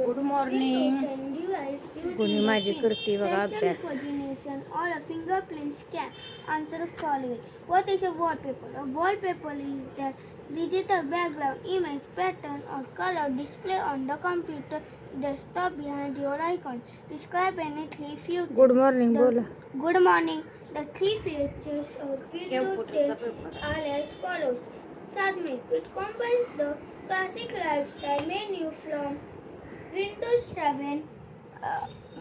Good morning. गुणी माझी करते बघा अभ्यास. Or a fingerprint scan. Answer the following. What is a wallpaper? A wallpaper is the digital background image pattern or color display on the computer desktop behind your icon. Describe any three features. Good morning बोला. Good morning. The three features of Windows 10 are as follows. Start me. It combines the classic lifestyle menu from Windows 7.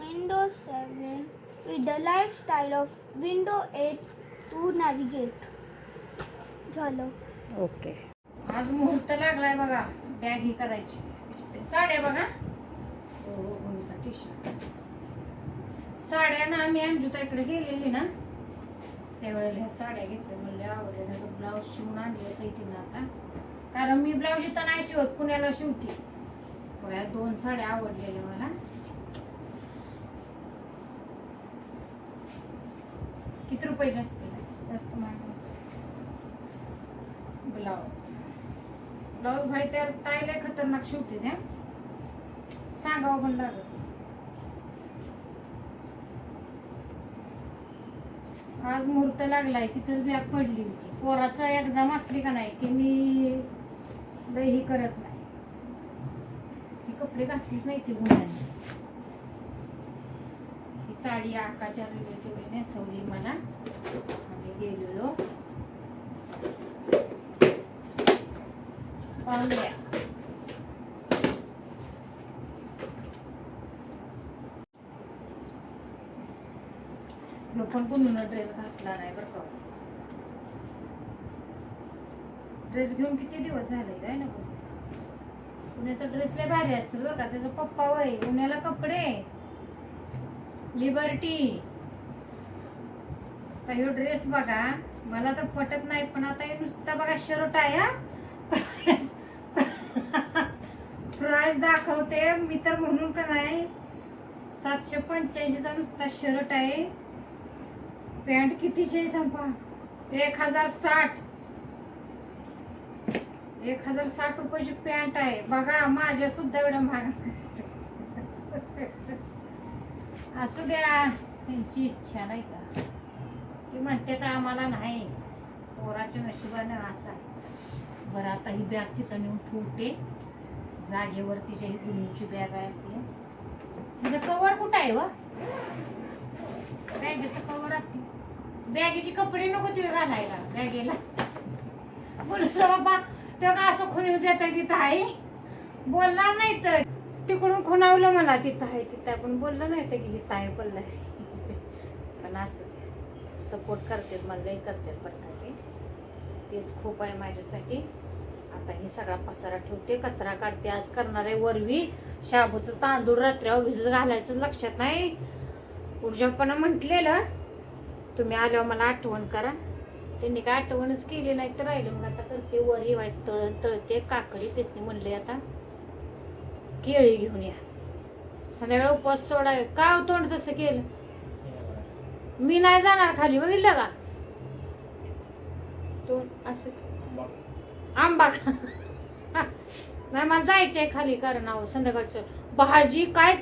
Windows 7 with the lifestyle of Windows 8 to navigate. झालं. Okay. आज मुहूर्त लागलाय बघा. Bag ही करायची. ते साड्या बघा. गुणीचा टी शर्ट. साड्या ना आम्ही अंजुताईकडे गेलेली ना त्यावेळेला ह्या साड्या घेतल्या. मला आवडल्या. ब्लाऊज शिवून आणले तिने आता. कारण मी ब्लाऊज इथं नाही शिवत, पुण्याला शिवते. बघा 2 साड्या आवडलेल्या मला. किती रुपयाचे असते? जास्त महाग. ब्लाऊज भाई त्या ताईला खतरनाक शिवते त्या. सांगावं पण लागत. आज मुहूर्त लागलाय. तिथंच बॅग पडली होती. पोराचा एक्झाम असली का नाही की मी लई करत नाही. ती कपडे घातलीच नाही ती गुन्ह्याने. ही साडी आकाच्या रिलेटिव्ह नेसवली मला. आम्ही गेलेलो पाहुण्या. ह्यो पण कुणीनं ड्रेस घातला नाही बरं का. ड्रेस घेऊन किती दिवस झाले काय ना. पुण्याचा ड्रेस लय भारी असतील बरं का. त्याचा पप्पा वय पुण्याला कपडे लिबर्टी. आता ह्यो ड्रेस बघा मला तर पटत नाही. पण आता हे नुसता बघा शर्ट आहे. प्राइस दाखवते मी तर म्हणून का नाही 785 चा नुसता शर्ट आहे. पॅन्ट कितीची आहे थांबा. 1060 रुपयाची पॅन्ट आहे बघा. माझ्या सुद्धा एवढं महाग. असू द्या त्यांची इच्छा नाही का. ती म्हणते तर आम्हाला नाही. पोराच्या नशिबानं असं आहे. बरं आता ही बॅग तिथं नेऊन ठेवते जागेवर. तिच्या ही गुणीची बॅग आहे. तिचं कवर कुठं आहे व? बॅगेचं कवर आहे. बॅगेची कपडे नको तुझे घालायला बॅगेला. बोलतो बाबा तेव्हा असं खुणी देत तिथं आहे. बोलणार नाही तर तिकडून खुणावलं मला तिथं आहे तिथं. आपण बोललं नाही तर की हिथं आहे बोललं. पण असं सपोर्ट करतात मला लई करतात पटकाटे. तेच खूप आहे माझ्यासाठी. आता हे सगळा पसारा ठेवते. कचरा काढते. आज करणार आहे वरवी. शाबूचं तांदूळ रात्रीवर भिजत घालायचं लक्षात नाही. ऊर्जापणा म्हटलेलं तुम्ही आल्यावर मला आठवण करा. त्यांनी काय आठवणच केली नाही तर राहिलं. मग आता करते वरी वाईस तळते काकडी. तेच म्हणले आता केळी घेऊन या. संध्याकाळी उपवास सोडाय. का तोंड तसं केलं? मी नाही जाणार खाली बघितलं का. तोंड असं आंबा नाही मला जायचंय खाली. कारण अहो संध्याकाळचं भाजी काय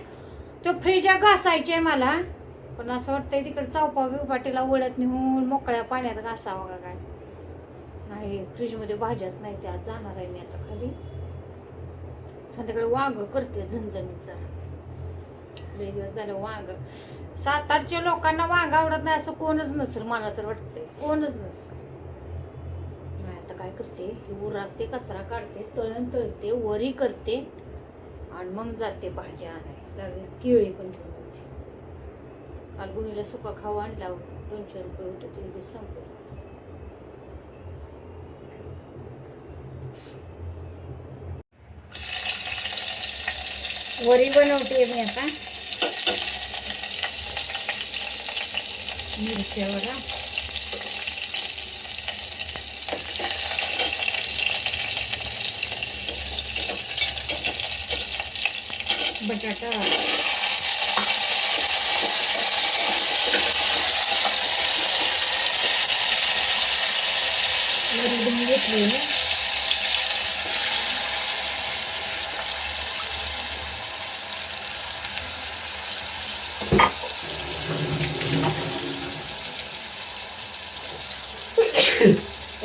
तो फ्रीज घासायचे मला. पण असं वाटतंय तिकडे चौपा बिवपाटीला ओढत नेऊन मोकळ्या पाण्यात घासावं का काय. नाही फ्रीजमध्ये भाज्याच नाही. त्या जाणार आहे मी आता खाली. संध्याकाळी वांग करते झणझणीत जरा. लई दिवस झालं वांग. सातारच्या लोकांना वांग आवडत नाही असं कोणच नसेल मला तर वाटतंय. कोणच नसेल. नाही आता काय करते उरागते कचरा काढते तळते वरी करते आणि मग जाते भाज्या आणायला. लगेच केळी पण घेऊन होते. काल गुणीला सुका खाऊ आणला 200 रुपये होते. ते लगेच संपलं. वरी बनवते मी आता. मिरच्या बघा. बटाटा वरी धुवून घेतली.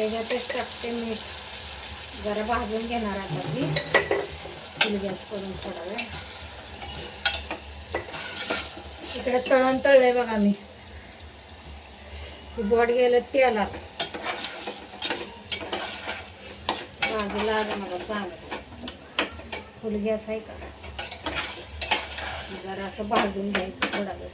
त्याच्यातच टाकते मीठ. जरा भाजून घेणार आता मी फुल गॅस करून थोडा वेळ. इकडे तळण तळलंय बघा मी. बोट गेलं तेलात भाजला आज मला चांगलं. फुल गॅस आहे का जरा असं भाजून घ्यायचं थोडा वेळ.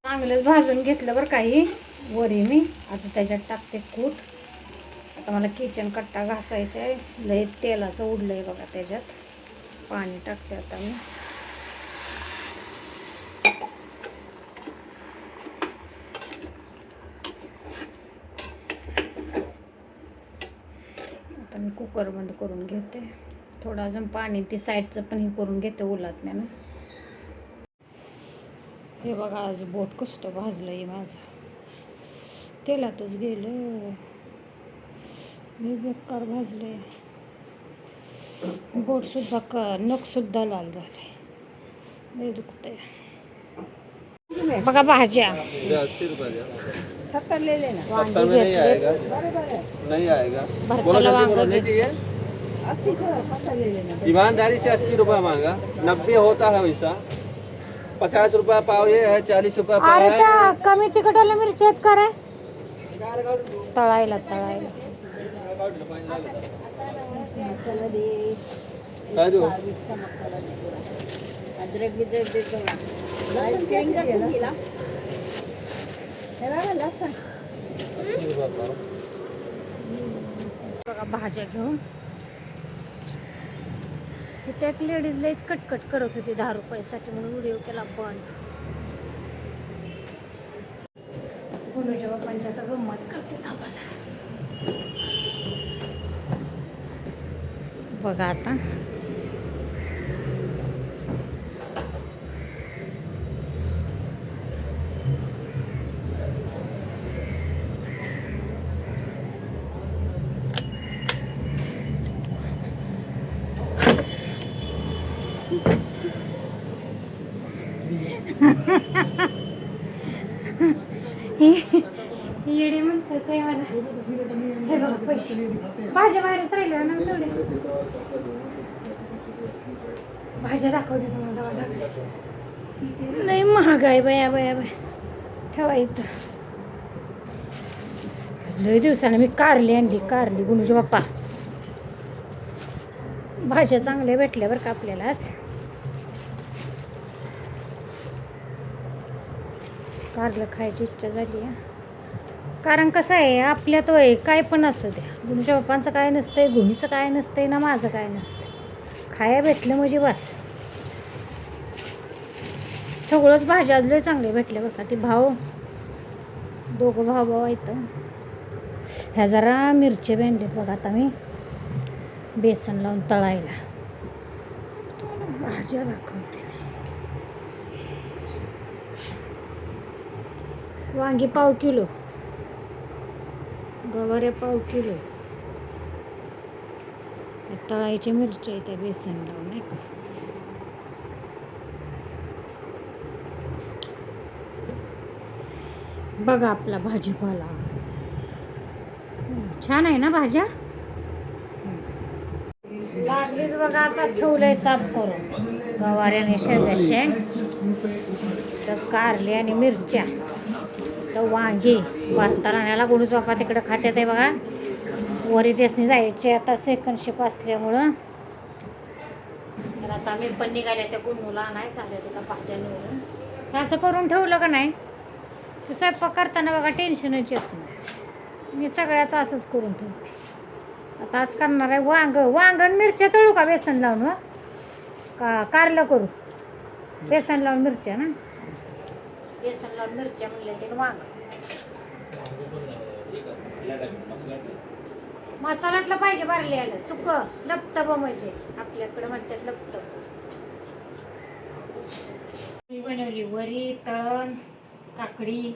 चांगलंच भाजून घेतलं बरं काही वरी मी. आता त्याच्यात टाकते कूट. आता मला किचन कट्टा घासायचा आहे. लय तेलाचं उडलंय बघा त्याच्यात. पाणी टाकते आता मी. आता मी कुकर बंद करून घेते. थोडं अजून पाणी ते साईडचं पण हे करून घेते उलटण्यानं. हे बघा आज बोट कसं भाजलंय माझं. तेलातच गेलं. मी बेकार भाजले. बोट सुद्धा नख सुद्धा लाल झाले. लय दुखतंय. बघा भाज्या 80 रुपये 70 ले लेना. वांगी में नहीं घेतले. आएगा नहीं आएगा बोलो भरताला जल्दी वांग बोलो नहीं घेतले. चाहिए 80 को 70 ले लेना. ईमानदारी से 80 रुपये मांगा 90 होता है वैसा 50 रुपये पाव ये है 40 रुपये पाव अरे है त्या कमी तिखटाला मिरची आहेत का रे? तळायला तळायला. है जो अद्रक बिद्रक देतो. बघा भाज्या घेऊन. तिथे एक लेडीज लईच कटकट करत होती 10 रुपयासाठी म्हणून व्हिडिओ केला बंद. गुणूच्या बाप्पांच्या आता गंमत करते थांबा जरा. बघा आता येडे म्हणतात आहे मला. हे बघा पैसे भाज्या बाहेरच राहिल्या ना तेवढे. भाज्या दाखवते तुम्हाला लागले. लय महाग आहे बया बया बया. ठेवा इथं. आज लय दिवसानं मी कारली आणली. कारली गुणूचे बाप्पा. भाज्या चांगल्या भेटल्या बरं का आपल्याला आज. कारलं खायची इच्छा झाली आहे. कारण कसं आहे आपल्यात वय काय पण असू द्या. गुणूच्या बाप्पांचं काय नसतंय. गुणीचं काय नसतंय ना माझं काय नसतंय. खाया भेटलं म्हणजे बस. सगळंच भाज्या लय चांगले भेटले बरं का. ते भाव दोघं भाऊ आहेत. ह्या जरा मिरच्या भेंडे बघा आता मी बेसन लावून तळायला. भाज्या दाखवते. वांगी पाव किलो. गवाऱ्या पाव किलो. तळायची मिरच्या त्या बेसन लावून नाही का. बघा आपला भाजीपाला छान आहे ना भाज्या. लागलीच बघा आता ठेवलंय साफ करून. गवाऱ्याने शेंग तर कारली आणि मिरच्या तर वांगी. वातावरणाला गुणूच बापा तिकडं खात्यात आहे बघा. वरी तेसनी जायचे आता सेकंड शिप असल्यामुळं. तर आता मी पण निघाले त्या गुणूला आणायचं आले तिला भाज्या निवडून. हे असं करून ठेवलं का नाही तू स्वयंपाक करताना बघा टेन्शनच येत नाही. मी सगळ्याचं असंच करून ठेवते. आता आज करणार आहे वांगण मिरच्या तळू का बेसन लावून का कारलं करू. बेसन लावून मिरच्या ना. बेसन लावून मिरच्या म्हणले ते वांग. मसाल्यातलं पाहिजे भरले आलं सुक लपत म्हणजे आपल्याकडे म्हणतात लपत. मी बनवली वरी तळण काकडी.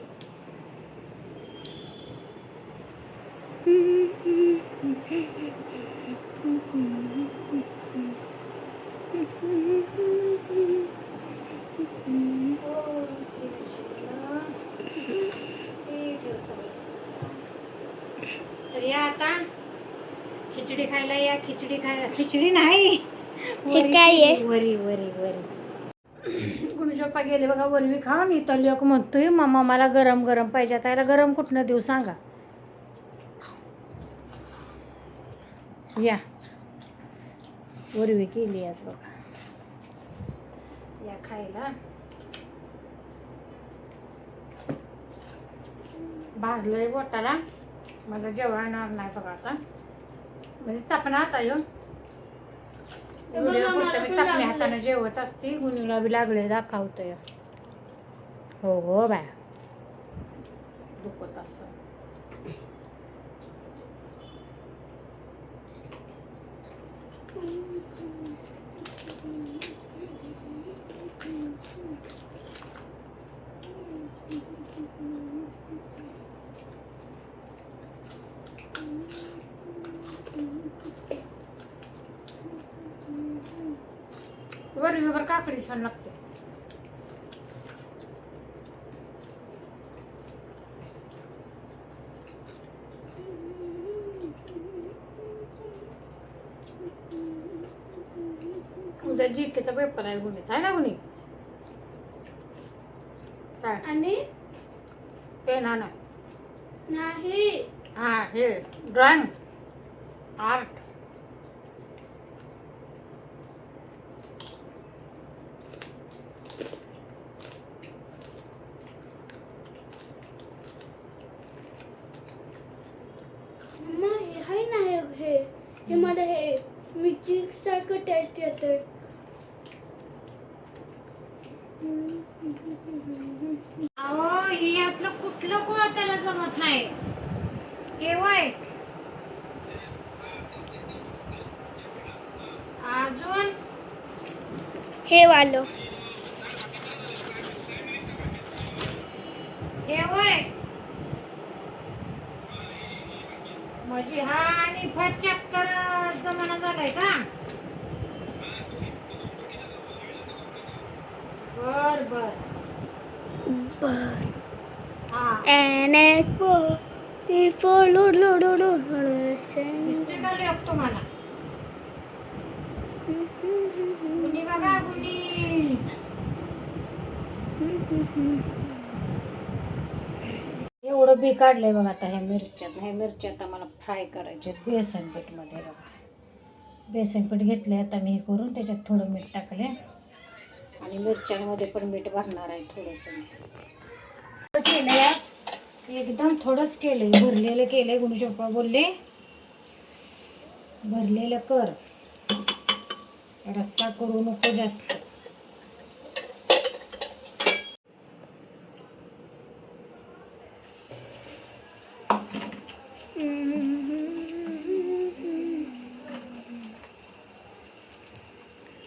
तर या आता खिचडी खायला या. खिचडी नाही, हे काय आहे? वरी वरी वरी. गुणजोपा गेले बघा वरवी खाऊन. इथं लोक म्हणतोय मामा मला गरम गरम पाहिजे. त्याला गरम कुठनं देऊ सांगा. या वरवी केली आज बघा. या खायला. भाजलंय बोटाला. मला जेवणार नाही बघा आता. म्हणजे चपना आता येऊन व्हिडिओ पुरतं मी चपण्या हाताने जेवत असते. गुणीला बी लागले दाखवतोय. हो हो बाया दुखत असं. वर काकडी छान लागते. उद्या जीकेचा पेपर आहे गुणीचा आहे ना गुणी. काय आणि पेन हा ना. नाही हा हे ड्रॉइंग आर्ट. नाही हाय नाही हे मला हे मिरची सारखं टेस्ट येतंय. अहो हे यातलं कुठलं को त्याला जमत नाही. हे वय अजून हे वालं हे वय म्हणजे हा आणि 75 जमाना झालाय का. बर बर हा दिसतोय का रे तुम्हाला. गुणी बघा गुणी. एवढं बी काढलंय बघा आता ह्या मिरच्या आता मला फ्राय करायचे बेसन पीठ मध्ये. बेसन पीठ घेतलंय आता मी हे करून. त्याच्यात थोडं मीठ टाकले आणि मिरच्यांमध्ये पण मीठ भरणार आहे थोडंसं. मी केलंय आज एकदम थोडंच केलंय. भरलेलं केलंय. गुणशोपा बोलले भरलेलं कर, रस्सा करू नको जास्त.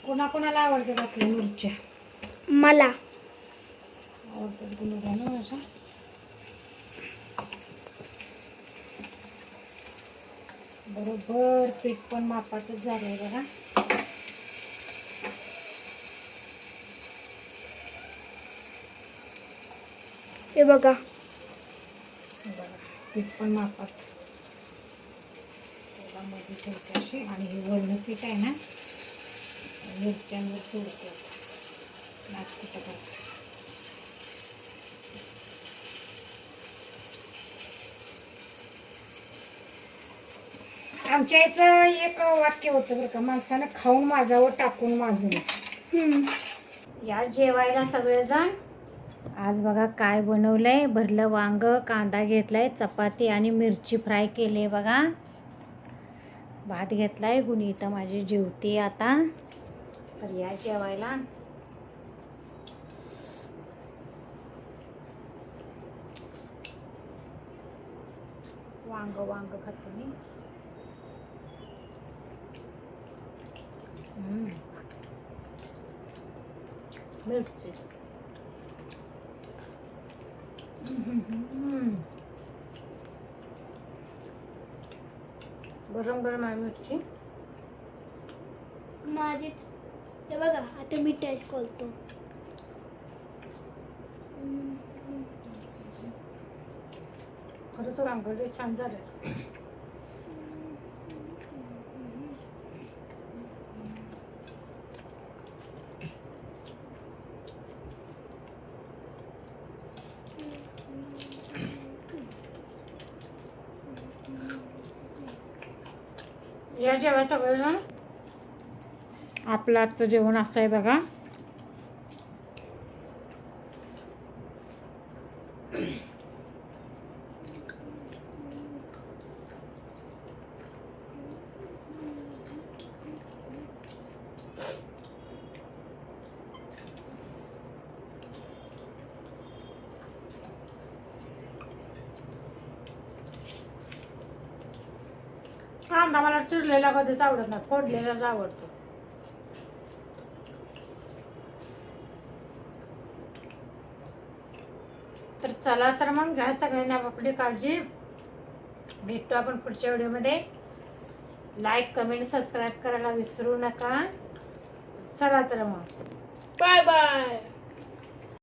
कोणाकोणाला आवडतात असल्या मिरच्या. मला आवडतात गुणीला ना माझ्या. बरोबर पीठ पण मापातच झालंय बघा. हे बघा बघा पीठ पण मापात. त्याला मध्ये ठेवते अशी. आणि हे वरण पीठ आहे ना मिरच्यांवर सोडते. नाच कुठं करते. आमच्या याचं एक वाक्य होतं बरं का. माणसानं खाऊन माझावं टाकून माझू नये. या जेवायला सगळेजण. आज बघा काय बनवलंय. भरलं वांग, कांदा घेतलाय, चपाती आणि मिरची फ्राय केली बघा. भात घेतलाय. गुणी इथं माझी जेवते आता. तर या जेवायला. वांग खाते मी. मिरची गरम गरम आहे मिरची. माझे हे बघा आता मी टेस्ट करतो. खरंच रांगोळी छान झालं. या जेव्हा सगळं आपलं आजचं जेवण असं आहे बघा. कांदा मला चिरलेला कधीच आवडत नाही, फोडलेलाच आवडतो. तर चला तर मग घ्या सगळ्यांनी आपली काळजी. भेटतो आपण पुढच्या व्हिडिओमध्ये. लाईक कमेंट सबस्क्राईब करायला विसरू नका. चला तर मग बाय बाय.